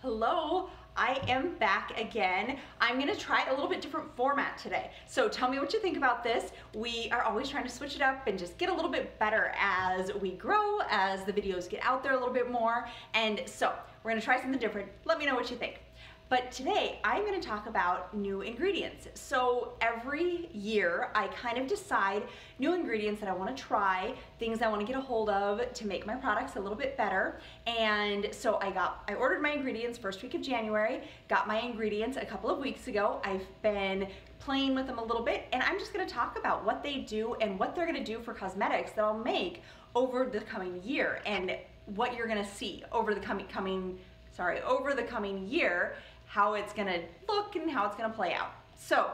Hello, I am back again. I'm gonna try a little bit different format today. So tell me what you think about this. We are always trying to switch it up and just get a little bit better as we grow, as the videos get out there a little bit more. And so we're gonna try something different. Let me know what you think. But today I'm going to talk about new ingredients. So every year I kind of decide new ingredients that I want to try, things I want to get a hold of to make my products a little bit better. And so I ordered my ingredients first week of January, got my ingredients a couple of weeks ago. I've been playing with them a little bit, and I'm just going to talk about what they do and what they're going to do for cosmetics that I'll make over the coming year and what you're going to see over the coming year, how it's gonna look and how it's gonna play out. So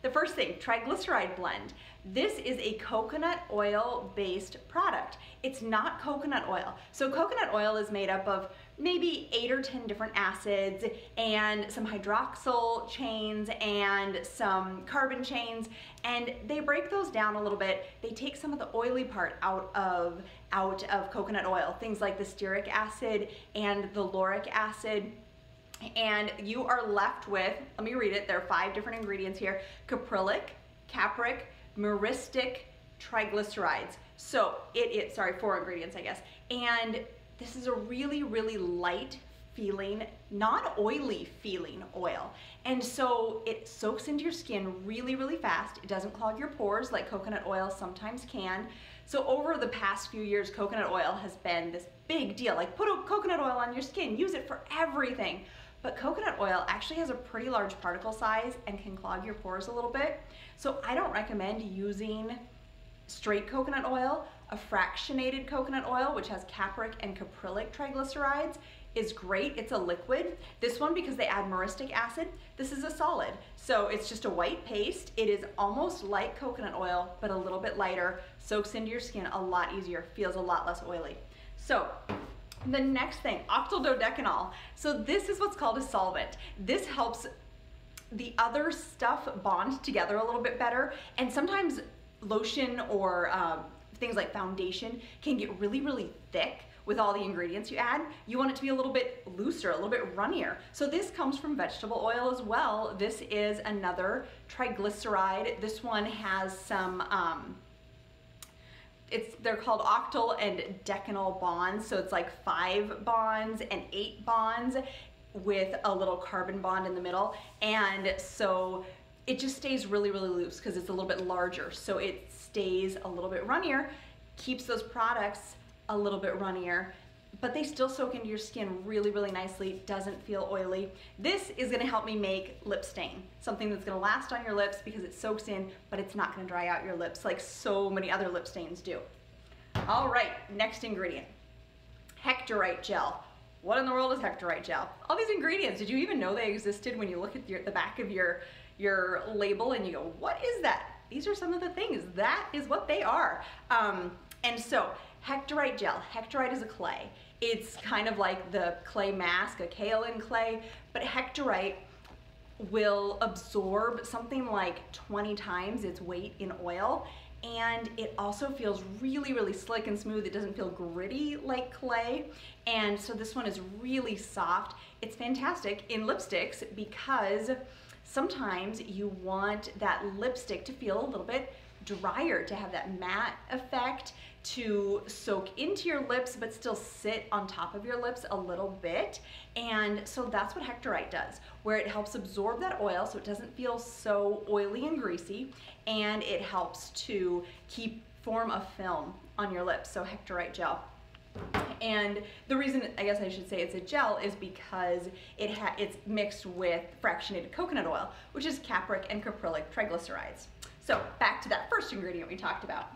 the first thing, triglyceride blend. This is a coconut oil based product. It's not coconut oil. So coconut oil is made up of maybe 8 or 10 different acids and some hydroxyl chains and some carbon chains, and they break those down a little bit. They take some of the oily part out of coconut oil, things like the stearic acid and the lauric acid. And you are left with, let me read it, there are 5 different ingredients here: caprylic, capric, myristic, triglycerides. So sorry, 4 ingredients, I guess. And this is a really, really light feeling, non-oily feeling oil. And so it soaks into your skin really, really fast. It doesn't clog your pores like coconut oil sometimes can. So over the past few years, coconut oil has been this big deal. Like, put a coconut oil on your skin, use it for everything. But coconut oil actually has a pretty large particle size and can clog your pores a little bit. So I don't recommend using straight coconut oil. A fractionated coconut oil, which has capric and caprylic triglycerides, is great. It's a liquid. This one, because they add myristic acid, this is a solid. So it's just a white paste. It is almost like coconut oil, but a little bit lighter, soaks into your skin a lot easier, feels a lot less oily. So the next thing, octyldodecanol. So this is what's called a solvent. This helps the other stuff bond together a little bit better. And sometimes lotion or things like foundation can get really, really thick with all the ingredients you add. You want it to be a little bit looser, a little bit runnier. So this comes from vegetable oil as well. This is another triglyceride. This one has some, they're called octyl and decanol bonds. So it's like 5 bonds and 8 bonds with a little carbon bond in the middle. And so it just stays really, really loose because it's a little bit larger. So it stays a little bit runnier, keeps those products a little bit runnier, but they still soak into your skin really, really nicely. Doesn't feel oily. This is gonna help me make lip stain, something that's gonna last on your lips because it soaks in, but it's not gonna dry out your lips like so many other lip stains do. All right, next ingredient, hectorite gel. What in the world is hectorite gel? All these ingredients, did you even know they existed when you look at the back of your label and you go, what is that? These are some of the things. That is what they are. And so hectorite gel, hectorite is a clay. It's kind of like the clay mask, a kaolin clay, but hectorite will absorb something like 20 times its weight in oil. And it also feels really, really slick and smooth. It doesn't feel gritty like clay. And so this one is really soft. It's fantastic in lipsticks because sometimes you want that lipstick to feel a little bit drier, to have that matte effect, to soak into your lips but still sit on top of your lips a little bit. And so that's what hectorite does, where it helps absorb that oil so it doesn't feel so oily and greasy, and it helps to form a film on your lips. So hectorite gel. And the reason, I guess I should say it's a gel, is because it's mixed with fractionated coconut oil, which is capric and caprylic triglycerides. So back to that first ingredient we talked about.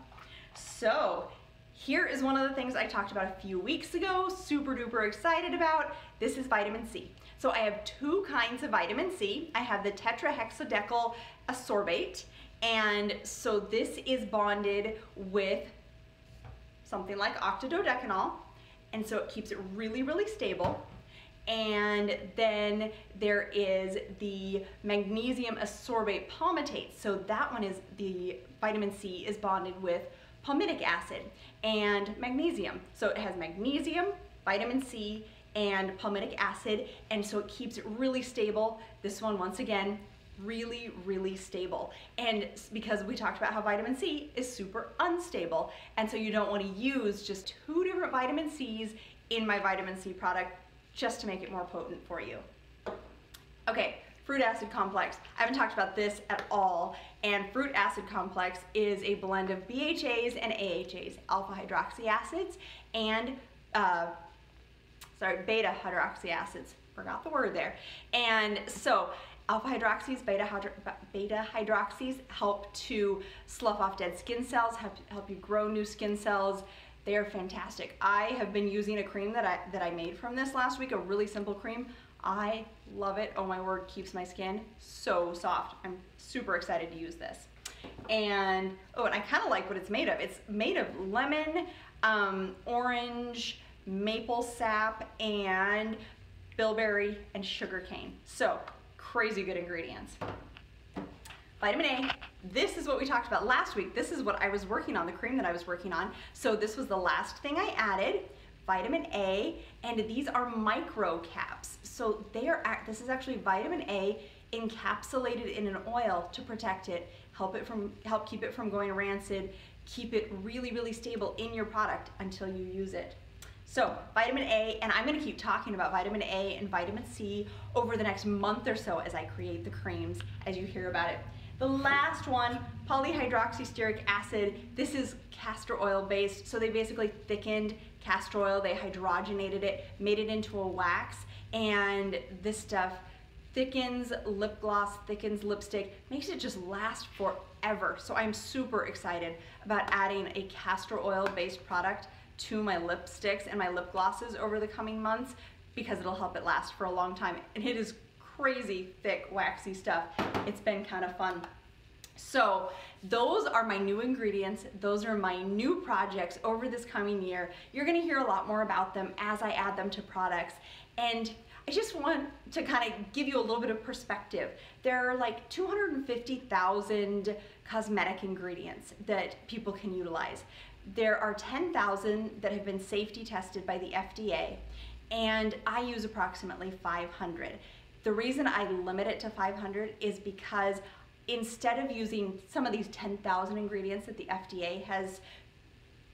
So here is one of the things I talked about a few weeks ago, super duper excited about. This is vitamin C. So I have 2 kinds of vitamin C. I have the tetrahexadecyl ascorbate, and so this is bonded with something like octyldodecanol, and so it keeps it really, really stable. And then there is the magnesium ascorbate palmitate. So that one is, the vitamin C is bonded with palmitic acid and magnesium. So it has magnesium, vitamin C, and palmitic acid, and so it keeps it really stable. This one, once again, really, really stable. And because we talked about how vitamin C is super unstable, and so you don't want to use just 2 different vitamin C's in my vitamin C product just to make it more potent for you. Okay, fruit acid complex. I haven't talked about this at all, and fruit acid complex is a blend of BHAs and AHAs, alpha hydroxy acids, and beta hydroxy acids. Forgot the word there. And so alpha hydroxys, beta hydroxys help to slough off dead skin cells, help you grow new skin cells. They are fantastic. I have been using a cream that I made from this last week, a really simple cream. I love it. Oh my word, keeps my skin so soft. I'm super excited to use this. And I kind of like what it's made of. It's made of lemon, orange, maple sap, and bilberry and sugarcane. So crazy good ingredients. Vitamin A, this is what we talked about last week. This is what I was working on, the cream that I was working on. So this was the last thing I added, vitamin A, and these are micro caps. So this is actually vitamin A encapsulated in an oil to protect it, help keep it from going rancid, keep it really, really stable in your product until you use it. So vitamin A, and I'm gonna keep talking about vitamin A and vitamin C over the next month or so as I create the creams, as you hear about it. The last one, polyhydroxystearic acid. This is castor oil based, so they basically thickened castor oil, they hydrogenated it, made it into a wax, and this stuff thickens lip gloss, thickens lipstick, makes it just last forever. So I'm super excited about adding a castor oil based product to my lipsticks and my lip glosses over the coming months because it'll help it last for a long time. And it is crazy thick, waxy stuff. It's been kind of fun. So those are my new ingredients. Those are my new projects over this coming year. You're gonna hear a lot more about them as I add them to products. And I just want to kind of give you a little bit of perspective. There are like 250,000 cosmetic ingredients that people can utilize. There are 10,000 that have been safety tested by the FDA, and I use approximately 500. The reason I limit it to 500 is because instead of using some of these 10,000 ingredients that the FDA has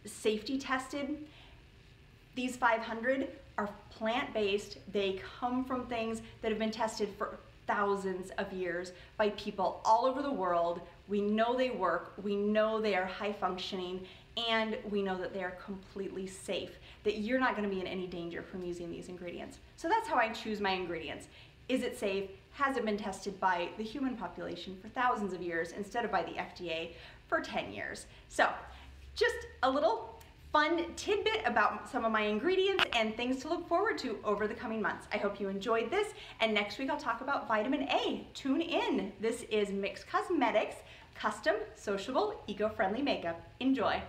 safety tested, these 500 are plant-based. They come from things that have been tested for thousands of years by people all over the world. We know they work, we know they are high functioning, and we know that they are completely safe, that you're not gonna be in any danger from using these ingredients. So that's how I choose my ingredients. Is it safe? Has it been tested by the human population for thousands of years instead of by the FDA for 10 years? So just a little fun tidbit about some of my ingredients and things to look forward to over the coming months. I hope you enjoyed this, and next week I'll talk about vitamin A. Tune in. This is Mix Cosmetics, custom, sociable, eco-friendly makeup. Enjoy.